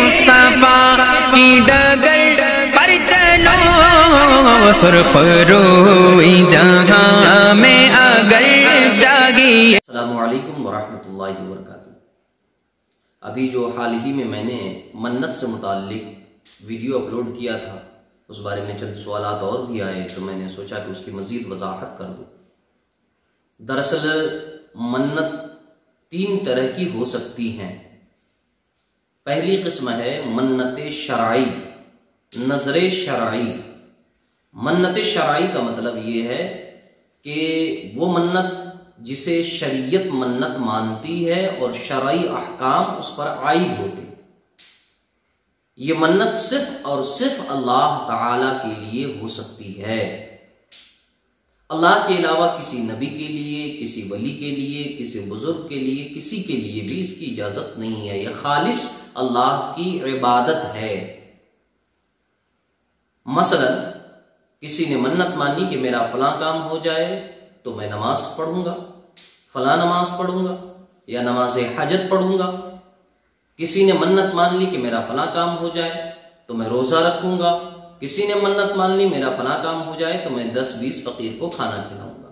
مصطفیٰ کی ڈگر پر چلو سرخ روئی جہاں میں اگر جاگی۔ السلام علیکم ورحمۃ اللہ وبرکاتہ۔ ابھی جو حال ہی میں نے منت سے متعلق ویڈیو اپلوڈ کیا تھا، اس بارے میں چند سوالات اور بھی آئے تو میں نے سوچا کہ اس کی مزید وضاحت کر دوں۔ دراصل منت 3 طرح کی ہو سکتی ہیں۔ پہلی قسم ہے منت شرعی، نظر شرعی۔ منت شرعی کا مطلب یہ ہے کہ وہ منت جسے شریعت منت مانتی ہے اور شرعی احکام اس پر عائد ہوتے ہیں۔ یہ منت صرف اور صرف اللہ تعالی کے لیے ہو سکتی ہے۔ اللہ کے علاوہ کسی نبی کے لیے، کسی ولی کے لیے، کسی بزرگ کے لیے، کسی کے لیے بھی اس کی اجازت نہیں ہے۔ یہ خالص اللہ کی عبادت ہے۔ مثلا کسی نے منت مانی کہ میرا فلاں کام ہو جائے تو میں نماز پڑھوں گا، فلاں نماز پڑھوں گا یا نماز حاجت پڑھوں گا۔ کسی نے منت مان لی کہ میرا فلاں کام ہو جائے تو میں روزہ رکھوں گا۔ کسی نے منت مان لی میرا فلاں کام ہو جائے تو میں 10-20 فقیر کو کھانا کھلاؤں گا۔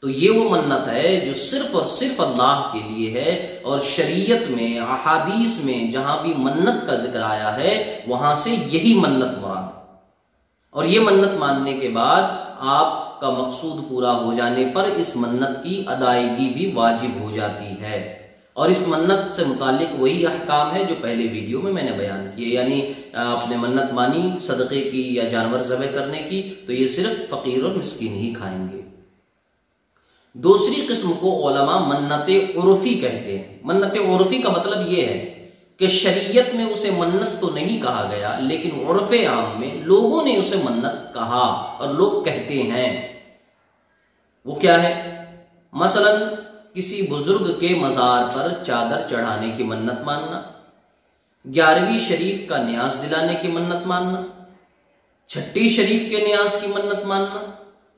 تو یہ وہ منت ہے جو صرف اور صرف اللہ کے لیے ہے، اور شریعت میں، احادیث میں جہاں بھی منت کا ذکر آیا ہے وہاں سے یہی منت مراد ہے۔ اور یہ منت ماننے کے بعد آپ کا مقصود پورا ہو جانے پر اس منت کی ادائیگی بھی واجب ہو جاتی ہے۔ اور اس منت سے متعلق وہی احکام ہے جو پہلے ویڈیو میں نے بیان کیے، یعنی آپ نے منت مانی صدقے کی یا جانور ذبح کرنے کی تو یہ صرف فقیر اور مسکین ہی کھائیں گے۔ دوسری قسم کو علماء منت عرفی کہتے ہیں۔ منت عرفی کا مطلب یہ ہے کہ شریعت میں اسے منت تو نہیں کہا گیا، لیکن عرف عام میں لوگوں نے اسے منت کہا اور لوگ کہتے ہیں۔ وہ کیا ہے؟ مثلا کسی بزرگ کے مزار پر چادر چڑھانے کی منت ماننا، 11ویں شریف کا نیاز دلانے کی منت ماننا، چھٹی شریف کے نیاز کی منت ماننا،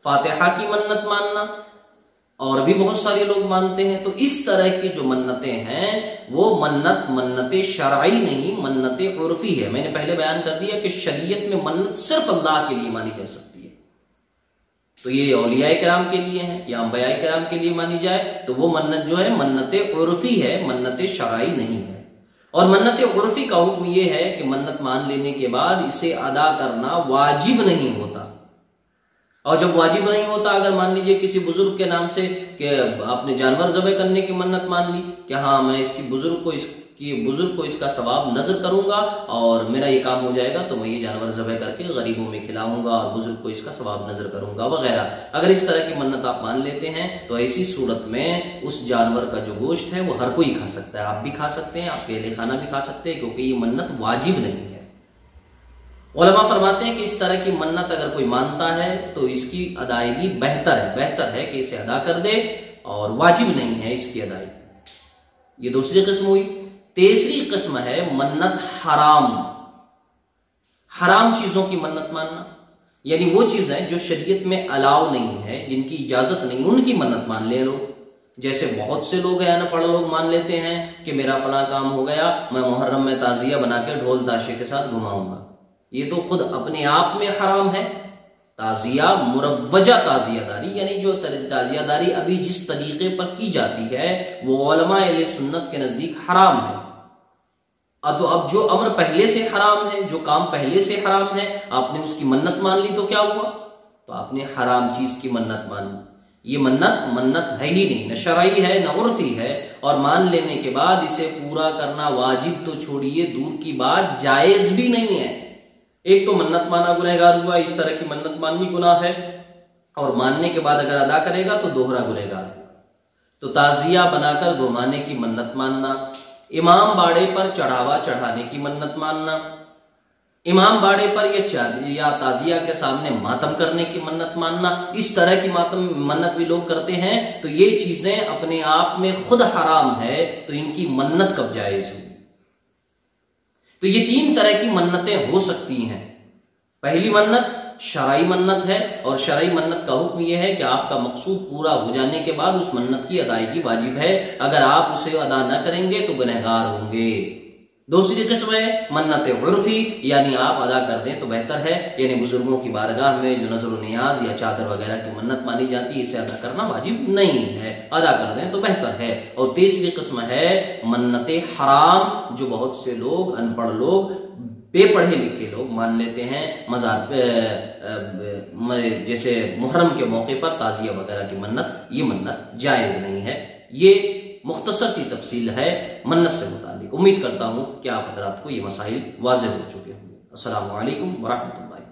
فاتحہ کی منت ماننا، اور بھی بہت سارے لوگ مانتے ہیں۔ تو اس طرح کی جو منتیں ہیں وہ منت شرعی نہیں، منت عرفی ہے۔ میں نے پہلے بیان کر دیا کہ شریعت میں منت صرف اللہ کے لیے مانی جا سکتی ہے۔ تو یہ اولیاء کرام کے لیے ہیں یا انبیاء کرام کے لیے مانی جائے تو وہ منت جو ہے منت عرفی ہے، منت شرعی نہیں ہے۔ اور منت عرفی کا حکم یہ ہے کہ منت مان لینے کے بعد اسے ادا کرنا واجب نہیں ہوتا۔ اور جب واجب نہیں ہوتا، اگر مان لیجئے کسی بزرگ کے نام سے کہ آپ نے جانور ذبح کرنے کی منت مان لی کہ ہاں میں اس کی بزرگ کو اس کا ثواب نذر کروں گا اور میرا یہ کام ہو جائے گا تو میں یہ جانور ذبح کر کے غریبوں میں کھلاؤں گا اور بزرگ کو اس کا ثواب نذر کروں گا وغیرہ، اگر اس طرح کی منت آپ مان لیتے ہیں تو ایسی صورت میں اس جانور کا جو گوشت ہے وہ ہر کوئی کھا سکتا ہے۔ آپ بھی کھا سکتے ہیں، آپ کے اہل خانہ بھی کھا سکتے ہیں، کیونکہ یہ منت واجب نہیں ہے۔ علماء فرماتے ہیں کہ اس طرح کی منت اگر کوئی مانتا ہے تو اس کی ادائیگی بہتر ہے کہ اسے ادا کر دے، اور واجب نہیں ہے اس کی ادائیگی۔ یہ دوسری قسم ہوئی۔ تیسری قسم ہے منت حرام چیزوں کی منت ماننا، یعنی وہ چیزیں جو شریعت میں الاؤ نہیں ہے، جن کی اجازت نہیں، ان کی منت مان لے لوگ۔ جیسے بہت سے لوگ ہیں، انپڑھ لوگ مان لیتے ہیں کہ میرا فلاں کام ہو گیا، میں محرم میں تعزیہ بنا کے ڈھول تاشے کے ساتھ گھماؤں گا۔ یہ تو خود اپنے آپ میں حرام ہے۔ تعزیہ، مروجہ تعزیہ داری، یعنی جو تعزیہ داری ابھی جس طریقے پر کی جاتی ہے وہ علماء اہل سنت کے نزدیک حرام ہے۔ تو اب جو امر پہلے سے حرام ہے، جو کام پہلے سے حرام ہے، آپ نے اس کی منت مان لی تو کیا ہوا؟ تو آپ نے حرام چیز کی منت مان لی۔ یہ منت ہے ہی نہیں، نہ شرعی ہے نہ عرفی ہے، اور مان لینے کے بعد اسے پورا کرنا واجب تو چھوڑیے دور کی بات، جائز بھی نہیں ہے۔ ایک تو منت مانا گنہگار ہوا، اس طرح کی منت ماننی گناہ ہے، اور ماننے کے بعد اگر ادا کرے گا تو دوہرا گنہگار ہوگا۔ تو تعزیہ بنا کر گھمانے کی منت ماننا، امام باڑے پر چڑھاوا چڑھانے کی منت ماننا، امام باڑے پر یا تعزیہ کے سامنے ماتم کرنے کی منت ماننا، اس طرح کی منت بھی لوگ کرتے ہیں۔ تو یہ چیزیں اپنے آپ میں خود حرام ہے، تو ان کی منت کب جائز ہوئی؟ تو یہ 3 طرح کی منتیں ہو سکتی ہیں۔ پہلی منت شرعی منت ہے، اور شرعی منت کا حکم یہ ہے کہ آپ کا مقصود پورا ہو جانے کے بعد اس منت کی ادائیگی واجب ہے، اگر آپ اسے ادا نہ کریں گے تو گنہگار ہوں گے۔ دوسری قسم ہے منت عرفی، یعنی آپ ادا کر دیں تو بہتر ہے، یعنی بزرگوں کی بارگاہ میں جو نظر و نیاز یا چادر وغیرہ کی منت مانی جاتی ہے اسے ادا کرنا واجب نہیں ہے، ادا کر دیں تو بہتر ہے۔ اور تیسری قسم ہے منت حرام، جو بہت سے لوگ ان پڑھ لوگ بے پڑھے لکھے لوگ مان لیتے ہیں، مزار جیسے محرم کے موقع پر تعزیہ وغیرہ کی منت، یہ منت جائز نہیں ہے۔ یہ مختصر سی تفصیل ہے منت سے متعلق۔ امید کرتا ہوں کہ آپ حضرات کو یہ مسائل واضح ہو چکے ہوں گے۔ السلام علیکم ورحمۃ اللہ۔